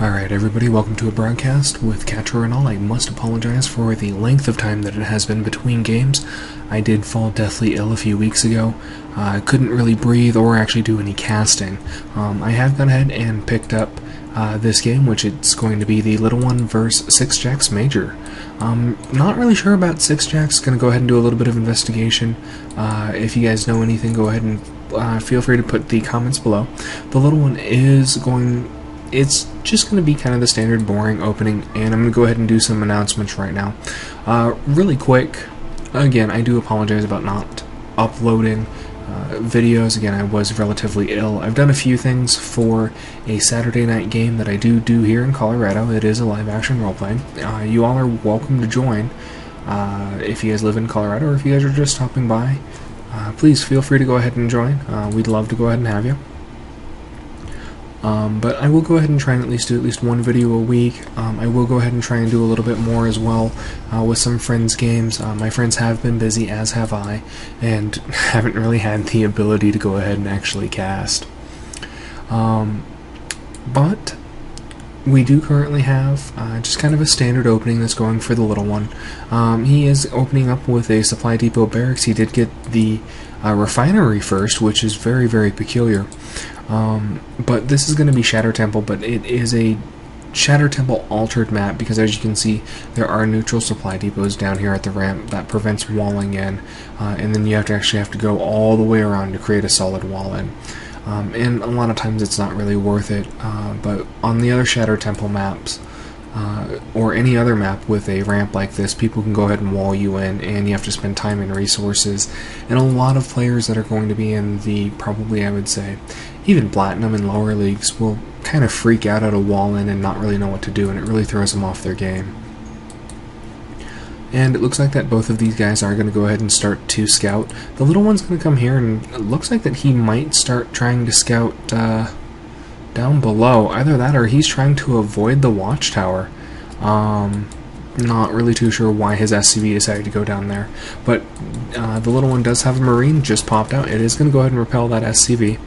Alright everybody, welcome to a broadcast with DerkovRenault-Le. I must apologize for the length of time that it has been between games. I did fall deathly ill a few weeks ago. I couldn't really breathe or actually do any casting. I have gone ahead and picked up this game, which it's going to be the Tlo Vs SixJax Major. Not really sure about SixJax, gonna go ahead and do a little bit of investigation. If you guys know anything, go ahead and feel free to put the comments below. The little one is it's just going to be kind of the standard boring opening, and I'm going to go ahead and do some announcements right now. Really quick, again, I do apologize about not uploading videos. Again, I was relatively ill. I've done a few things for a Saturday night game that I do here in Colorado. It is a live action role-playing. You all are welcome to join if you guys live in Colorado, or if you guys are just stopping by. Please feel free to go ahead and join. We'd love to go ahead and have you. But I will go ahead and try and do at least one video a week. I will go ahead and try and do a little bit more as well with some friends' games. My friends have been busy, as have I, and haven't really had the ability to go ahead and actually cast. But we do currently have just kind of a standard opening that's going for the little one. He is opening up with a supply depot barracks. He did get the refinery first, which is very, very peculiar. But this is going to be Shatter Temple, but it is a Shatter Temple altered map, because as you can see, there are neutral supply depots down here at the ramp that prevents walling in, and then you actually have to go all the way around to create a solid wall in. And a lot of times it's not really worth it, but on the other Shatter Temple maps, or any other map with a ramp like this, people can go ahead and wall you in, and you have to spend time and resources. And a lot of players that are going to be in the, probably I would say, even Platinum and lower leagues, will kind of freak out at a wall in and not really know what to do, and it really throws them off their game. And it looks like that both of these guys are going to go ahead and start to scout. The little one's going to come here, and it looks like that he might start trying to scout down below. Either that, or he's trying to avoid the watchtower. Not really too sure why his SCV decided to go down there. But the little one does have a Marine just popped out. It is going to go ahead and repel that SCV.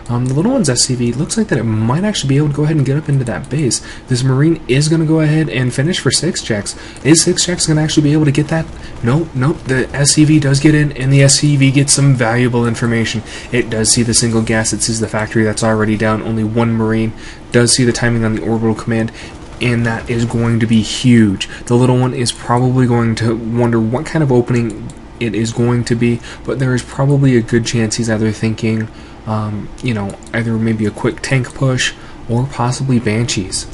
The little one's SCV looks like that it might actually be able to go ahead and get up into that base. This Marine is going to go ahead and finish for SixJax. Is SixJax going to actually be able to get that? Nope. The SCV does get in, and the SCV gets some valuable information. It does see the single gas. It sees the factory that's already down. Only one Marine does see the timing on the orbital command, and that is going to be huge. The little one is probably going to wonder what kind of opening it is going to be, but there is probably a good chance he's either thinking either maybe a quick tank push or possibly Banshees.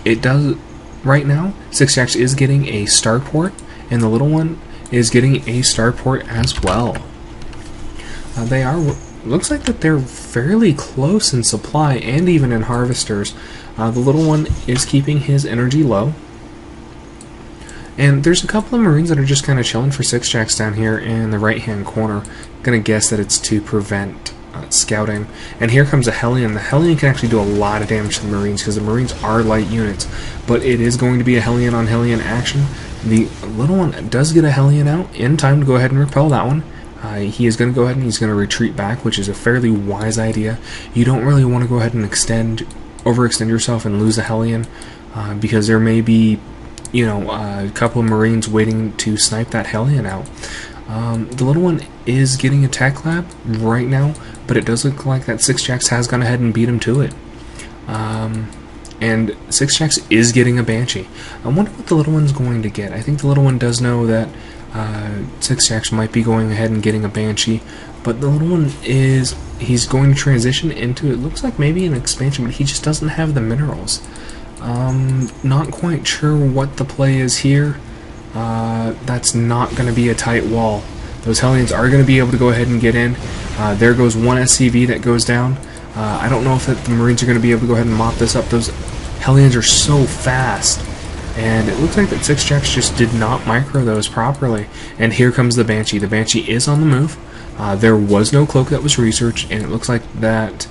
It does, right now, SixJax is getting a starport, and the little one is getting a starport as well. They are, looks like that they're fairly close in supply and even in harvesters. The little one is keeping his energy low. And there's a couple of Marines that are just kind of chilling for SixJax down here in the right-hand corner. Gonna guess that it's to prevent scouting. And here comes a Hellion. The Hellion can actually do a lot of damage to the Marines, because the Marines are light units. But it is going to be a Hellion on Hellion action. The little one does get a Hellion out in time to go ahead and repel that one. He is going to go ahead and he's going to retreat back, which is a fairly wise idea. You don't really want to go ahead and overextend yourself and lose a Hellion, because there may be a couple of Marines waiting to snipe that Hellion out. The little one is getting a tech lab right now, but it does look like that SixJax has gone ahead and beat him to it. And SixJax is getting a Banshee. I wonder what the little one's going to get. I think the little one does know that SixJax might be going ahead and getting a Banshee, but the little one he's going to transition into, it looks like maybe an expansion, but he just doesn't have the minerals. Not quite sure what the play is here. That's not going to be a tight wall. Those Hellions are going to be able to go ahead and get in. There goes one SCV that goes down. I don't know if the Marines are going to be able to go ahead and mop this up. Those Hellions are so fast. And it looks like that SixJax just did not micro those properly. And here comes the Banshee. The Banshee is on the move. There was no cloak that was researched, and it looks like that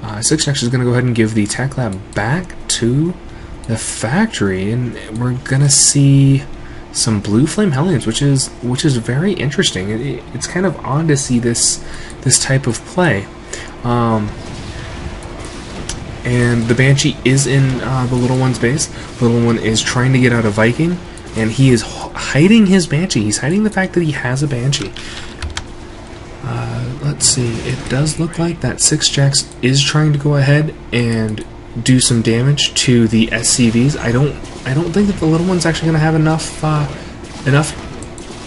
SixJax is going to go ahead and give the tech lab back to the factory, and we're going to see some blue flame Hellions, which is very interesting. It's kind of odd to see this type of play. and the Banshee is in the little one's base. The little one is trying to get out a Viking, and he is hiding his Banshee. He's hiding the fact that he has a Banshee. Let's see. It does look like that SixJax is trying to go ahead and do some damage to the SCVs. I don't think that the little one's actually going to have enough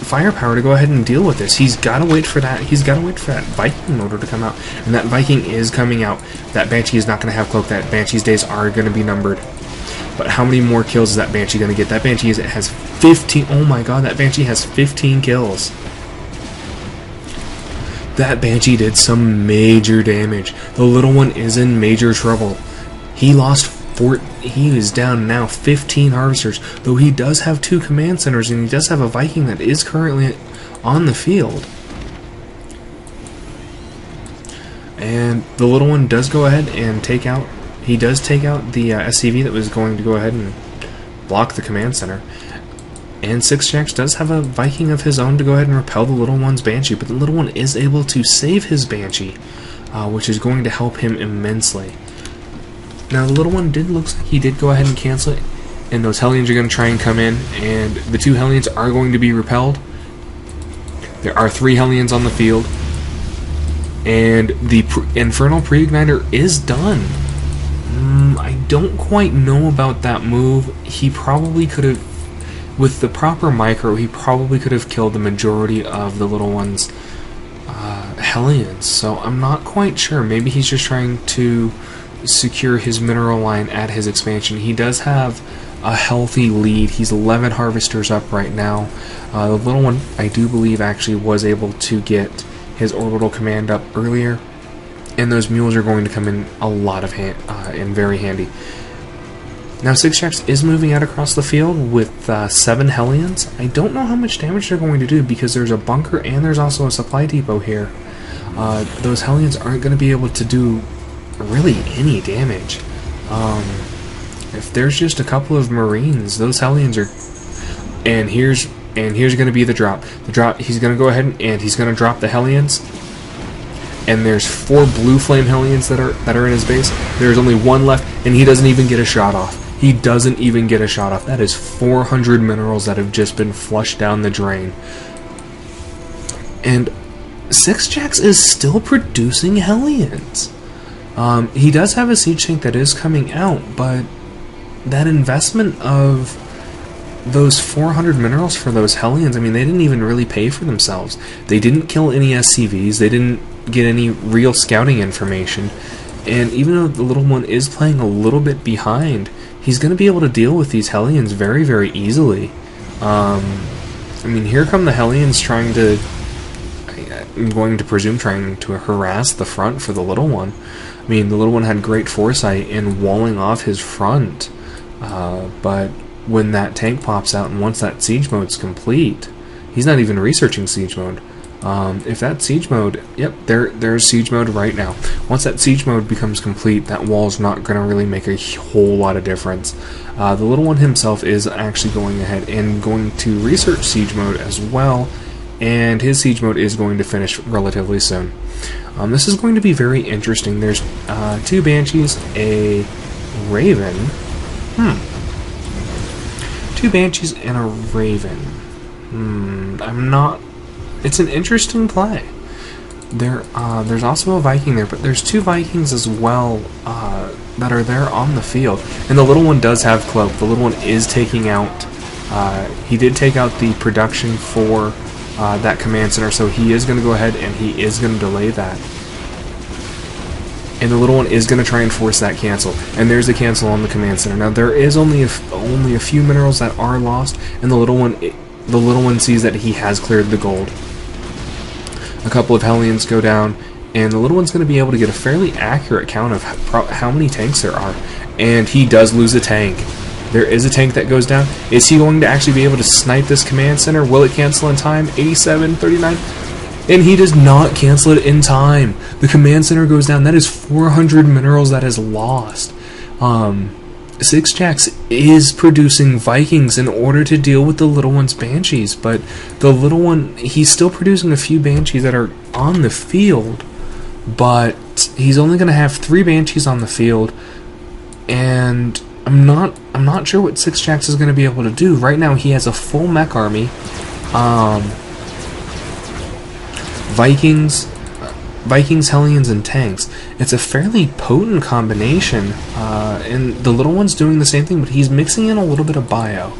firepower to go ahead and deal with this. He's got to wait for that. He's got to wait for that Viking in order to come out, and that Viking is coming out. That Banshee is not going to have cloak. That Banshee's days are going to be numbered. But how many more kills is that Banshee going to get? That Banshee has 15. Oh my god, that Banshee has 15 kills. That Banshee did some major damage. The little one is in major trouble. He lost 4. He is down now 15 harvesters, though he does have 2 command centers, and he does have a Viking that is currently on the field. And the little one does go ahead and take out. He does take out the SCV that was going to go ahead and block the command center. And SixJax does have a Viking of his own to go ahead and repel the little one's Banshee, but the little one is able to save his Banshee, which is going to help him immensely. Now the little one looks like he did go ahead and cancel it, and those Hellions are going to try and come in, and the 2 Hellions are going to be repelled. There are 3 Hellions on the field, and the Infernal Pre-Igniter is done. I don't quite know about that move. He probably could have, with the proper micro, he probably could have killed the majority of the little one's Hellions, so I'm not quite sure. Maybe he's just trying to secure his mineral line at his expansion. He does have a healthy lead. He's 11 harvesters up right now. The little one, I do believe, actually was able to get his orbital command up earlier, and those mules are going to come in a lot of in very handy. Now SixJax is moving out across the field with 7 Hellions. I don't know how much damage they're going to do because there's a bunker and there's also a supply depot here. Those Hellions aren't going to be able to do really any damage. If there's just a couple of Marines, those Hellions are... And here's going to be the drop. He's going to go ahead and he's going to drop the Hellions. And there's 4 blue flame Hellions that are in his base. There's only 1 left, and he doesn't even get a shot off. He doesn't even get a shot off. That is 400 minerals that have just been flushed down the drain. And SixJax is still producing Hellions. He does have a siege tank that is coming out, but that investment of those 400 minerals for those Hellions, I mean, they didn't even really pay for themselves. They didn't kill any SCVs. They didn't get any real scouting information. And even though the little one is playing a little bit behind, he's going to be able to deal with these Hellions very, very easily. I mean, here come the Hellions trying to... I'm going to presume trying to harass the front for the little one. I mean, the little one had great foresight in walling off his front, but when that tank pops out and once that siege mode's complete, he's not even researching siege mode. If that siege mode, yep, there's siege mode right now. Once that siege mode becomes complete, that wall's not going to really make a whole lot of difference. The little one himself is actually going ahead and going to research siege mode as well, and his siege mode is going to finish relatively soon. This is going to be very interesting. There's 2 Banshees, a Raven. 2 Banshees and a Raven. I'm not... It's an interesting play. There's also a Viking there, but there's 2 Vikings as well that are there on the field. And the little one does have cloak. The little one is taking out... he did take out the production for that command center, so he is going to go ahead and he is going to delay that. And the little one is going to try and force that cancel. And there's a cancel on the command center. Now there is only a few minerals that are lost, and the little one sees that he has cleared the gold. A couple of Hellions go down, and the little one's going to be able to get a fairly accurate count of how many tanks there are. And he does lose a tank. There is a tank that goes down. Is he going to actually be able to snipe this command center? Will it cancel in time? 87, 39. And he does not cancel it in time. The command center goes down. That is 400 minerals that is lost. SixJax is producing Vikings in order to deal with the little one's Banshees, but the little one, he's still producing a few Banshees that are on the field, but he's only going to have 3 Banshees on the field. and I'm not sure what SixJax is going to be able to do. Right now he has a full mech army, Vikings, Hellions, and tanks. It's a fairly potent combination, and the little one's doing the same thing, but he's mixing in a little bit of bio.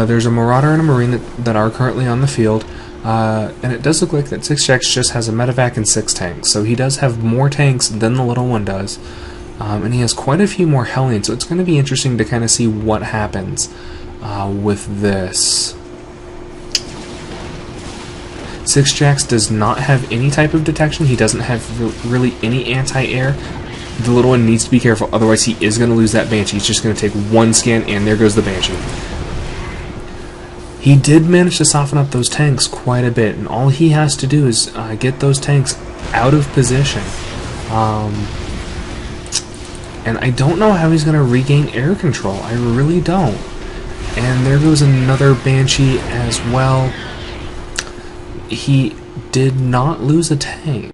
There's a Marauder and a Marine that are currently on the field, and it does look like that SixJax just has a medevac and 6 tanks, so he does have more tanks than the little one does, and he has quite a few more Hellions, so it's going to be interesting to kind of see what happens with this. SixJax does not have any type of detection. He doesn't have really any anti-air. The little one needs to be careful, otherwise he is going to lose that Banshee. He's just going to take one scan, and there goes the Banshee. He did manage to soften up those tanks quite a bit, and all he has to do is get those tanks out of position. And I don't know how he's going to regain air control. I really don't. And there goes another Banshee as well. He did not lose a tank.